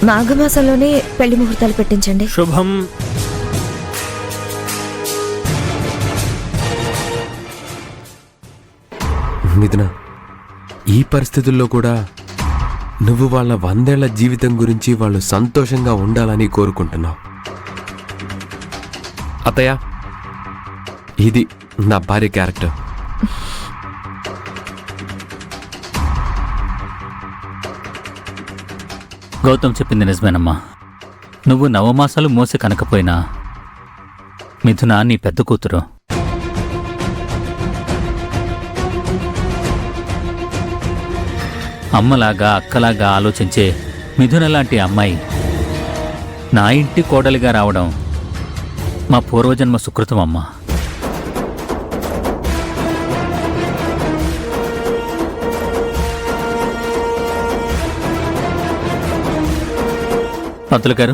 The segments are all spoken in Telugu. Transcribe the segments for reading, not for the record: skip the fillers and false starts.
మాఘమాసంలోనే పెళ్లి ముహూర్తాలు పెట్టించండి. శుభం. మిథున, ఈ పరిస్థితుల్లో కూడా నువ్వు వాళ్ళ 100 ఏళ్ల జీవితం గురించి వాళ్ళు సంతోషంగా ఉండాలని కోరుకుంటున్నావు. అత్తయ్య, ఇది నా భార్య క్యారెక్టర్. గౌతమ్ చెప్పింది నిజమేనమ్మా. నువ్వు నవమాసాలు మోసి కనకపోయినా మిథున నీ పెద్ద కూతురు. అమ్మలాగా అక్కలాగా ఆలోచించే మిథున లాంటి అమ్మాయి నా ఇంటి కోడలిగా రావడం మా పూర్వజన్మ సుకృతం అమ్మా. పంతులు గారు,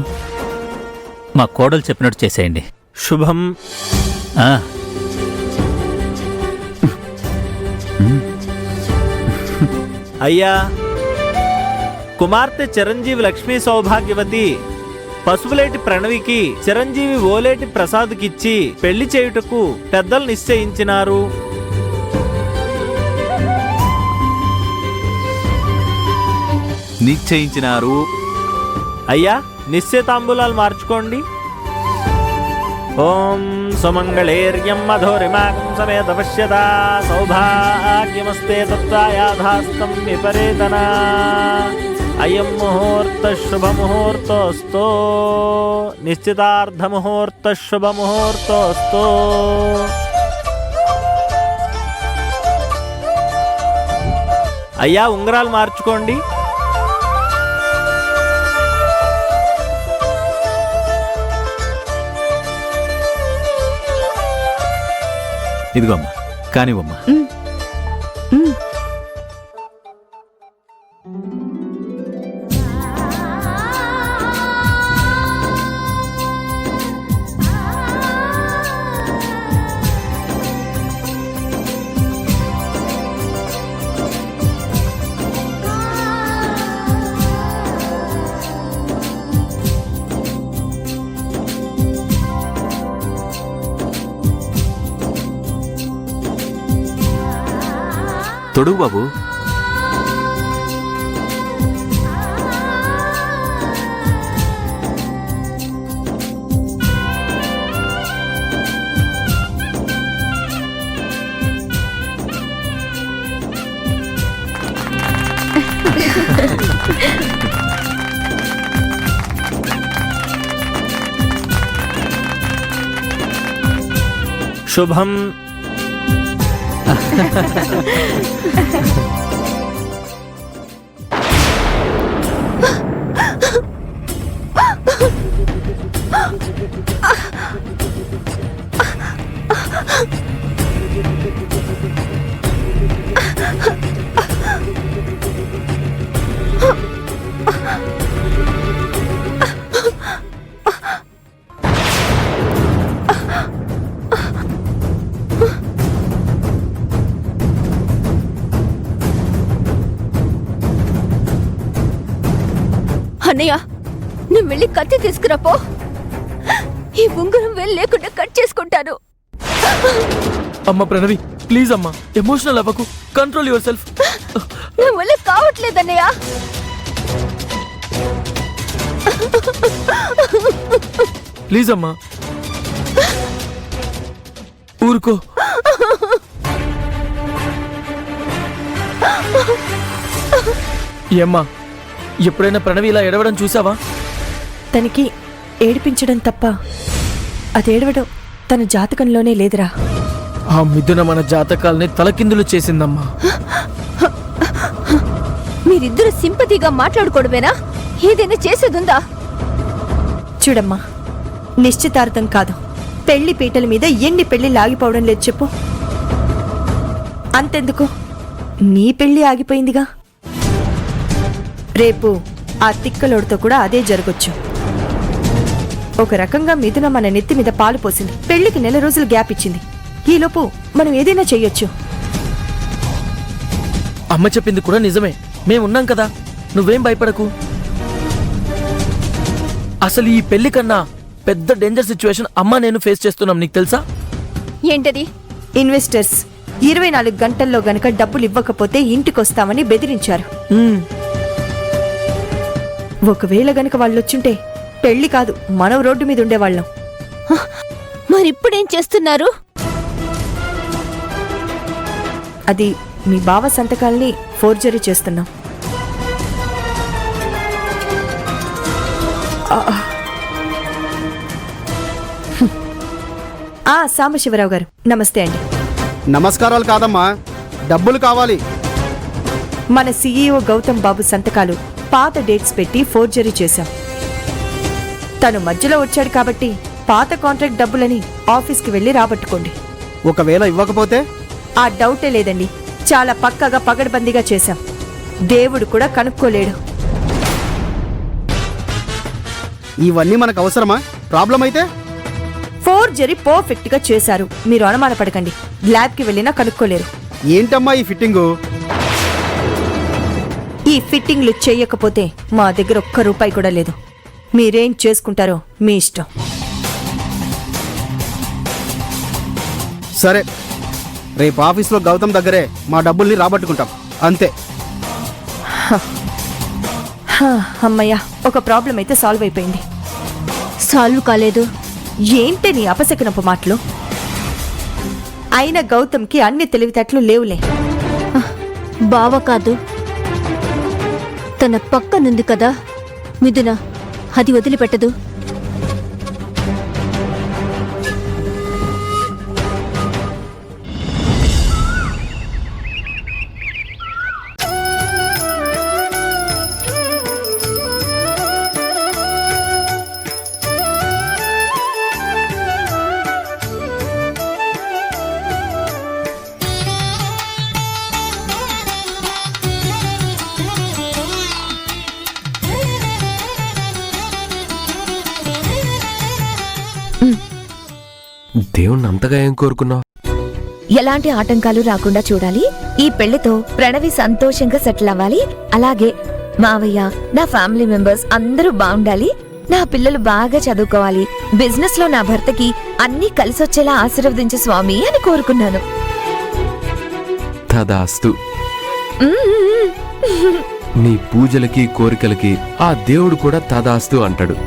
మా కోడలు చెప్పినట్టు చేసేయండి. శుభం. అయ్యా, కుమార్తె చిరంజీవి లక్ష్మీ సౌభాగ్యవతి పసుపులేటి ప్రణవికి చిరంజీవి ఓలేటి ప్రసాద్కిచ్చి పెళ్లి చేయుటకు పెద్దలు నిశ్చయించినారు. అయ్యా, నిశ్చయితాంబూలాలు మార్చుకోండి. ఓం సుమంగళేర్యం మధురిమాకం సమేత పశ్యత సౌభాగ్యమస్తే తత్వాయాధాస్తం విపరేతనా అయం ముహూర్త శుభముహూర్తోస్తో నిశ్చితార్థ ముహూర్త శుభముహూర్తోస్తో. అయ్యా, ఉంగరాలు మార్చుకోండి. ఇదిగోమ్మా, కానివమ్మా. తొడుగు బాబు. శుభం. అన్నయ్య, నేను వెళ్ళి కత్తి తీసుకురాపో. ఈ ఉంగరం వేలు లేకుండా కట్ చేసుకుంటాను. అమ్మ ప్రణవి, ప్లీజ్ అమ్మా, ఎమోషనల్ అవ్వకు. Control your self. నా వల్ల కావట్లేదన్నయ్య. ప్లీజ్ అమ్మా, ఊరుకో. ఏమ్మా, ఎప్పుడైనా ప్రణవి ఇలా ఎడవడం చూసావా? తనకి ఏడిపించడం తప్ప అదేడవడం తన జాతకంలోనే లేదురా. ఆ మిథున మన జాతకాల్ని తలకిందులు చేసిందమ్మా. మీరిద్దరు సింపతిగా మాట్లాడుకోవడమేనా? ఏదైనా చేసేదుందా? చూడమ్మా, నిశ్చితార్థం కాదు, పెళ్లి పీటల మీద ఎన్ని పెళ్లి ఆగిపోవడం లేదు చెప్పు. అంతెందుకు, నీ పెళ్లి ఆగిపోయిందిగా. రేపు ఆ తిక్కలోడితో కూడా అదే జరగొచ్చు. ఒక రకంగా మిథున మన నెత్తి మీద పాలు పోసింది. పెళ్లికి 1 రోజులు గ్యాప్ ఇచ్చింది. ఈలోపు మనం ఏదైనా చెయ్యొచ్చు. అమ్మ చెప్పింది కూడా నిజమే. మేమున్నాం కదా, నువ్వేం భయపడకు. అసలు ఈ పెళ్లి కన్నా పెద్ద డేంజర్ సిచ్యువేషన్ అమ్మ నేను ఫేస్ చేస్తున్నాం, నీకు తెలుసా? ఏంటది? ఇన్వెస్టర్స్ 24 గంటల్లో గనక డబ్బులు ఇవ్వకపోతే ఇంటికొస్తామని బెదిరించారు. మ్మ్. ఒకవేళ గనక వాళ్ళు వచ్చుంటే పెళ్లి కాదు, మనం రోడ్డు మీద ఉండేవాళ్ళం. మరిప్పుడేం చేస్తున్నారు? అది మీ బావ సంతకాల్ని ఫోర్జరీ చేస్తున్నాం. సాంబశివరావు గారు నమస్తే అండి. నమస్కారాలు కాదమ్మా, డబ్బులు కావాలి. మన సీఈఓ గౌతమ్ బాబు సంతకాలు పాత డేట్స్ పెట్టి ఫోర్జరీ చేశాం. తను మధ్యలో వచ్చాడు కాబట్టి పాత కాంట్రాక్ట్ డబ్బులని ఆఫీస్కి వెళ్ళి రాబట్టుకోండి. ఒకవేళ ఇవ్వకపోతే? ఆ డౌటే లేదండి, చాలా పక్కగా పగడ్బందీగా చేశాం. దేవుడు కూడా కనుక్కోలేడు. ఇవన్నీ మనకు అవసరమా? ప్రాబ్లం అయితే? ఫోర్జరీ పర్ఫెక్ట్ గా చేశారు, మీరు అనుమానపడకండి. ల్యాబ్కి వెళ్ళినా కనుక్కోలేరు. ఏంటమ్మా ఈ ఫిట్టింగు? ఈ ఫిట్టింగ్లు చెయ్యకపోతే మా దగ్గర ₹1 కూడా లేదు. మీరేం చేసుకుంటారో మీ ఇష్టం. సరే, రేపు ఆఫీస్లో గౌతమ్ దగ్గరే మా డబ్బుల్ని రాబట్టుకుంటాం, అంతే. అమ్మయ్యా, ఒక ప్రాబ్లం అయితే సాల్వ్ అయిపోయింది. సాల్వ్ కాలేదు. ఏంటి నీ అపశకనపు మాటలు? అయినా గౌతమ్కి అన్ని తెలివితేటలు లేవులే. బావ కాదు, తన పక్కనుంది కదా మిథున, అది వదిలిపెట్టదు. దేవుణ్ణి అంతగా ఏం కోరుకున్నావు? ఎలాంటి ఆటంకాలు రాకుండా చూడాలి. ఈ పెళ్లితో ప్రణవి సంతోషంగా సెటిల్ అవ్వాలి. అలాగే మావయ్య, నా ఫ్యామిలీ మెంబర్స్ అందరూ బాగుండాలి. నా పిల్లలు బాగా చదువుకోవాలి. బిజినెస్ లో నా భర్తకి అన్నీ కలిసొచ్చేలా ఆశీర్వదించు స్వామి అని కోరుకున్నాను. తదాస్తు. నీ పూజలకి కోరికలకి ఆ దేవుడు కూడా తదాస్తు అంటాడు.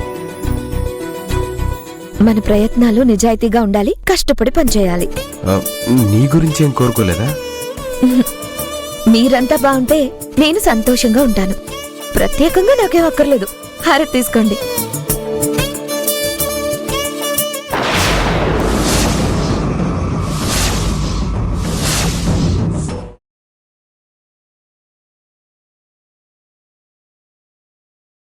మన ప్రయత్నాలు నిజాయితీగా ఉండాలి. కష్టపడి పనిచేయాలి. నీ గురించి ఏం కోరుకోలేదా? మీరంతా బాగుంటే నేను సంతోషంగా ఉంటాను. ప్రత్యేకంగా నాకేం అక్కర్లేదు. హారతి తీసుకోండి.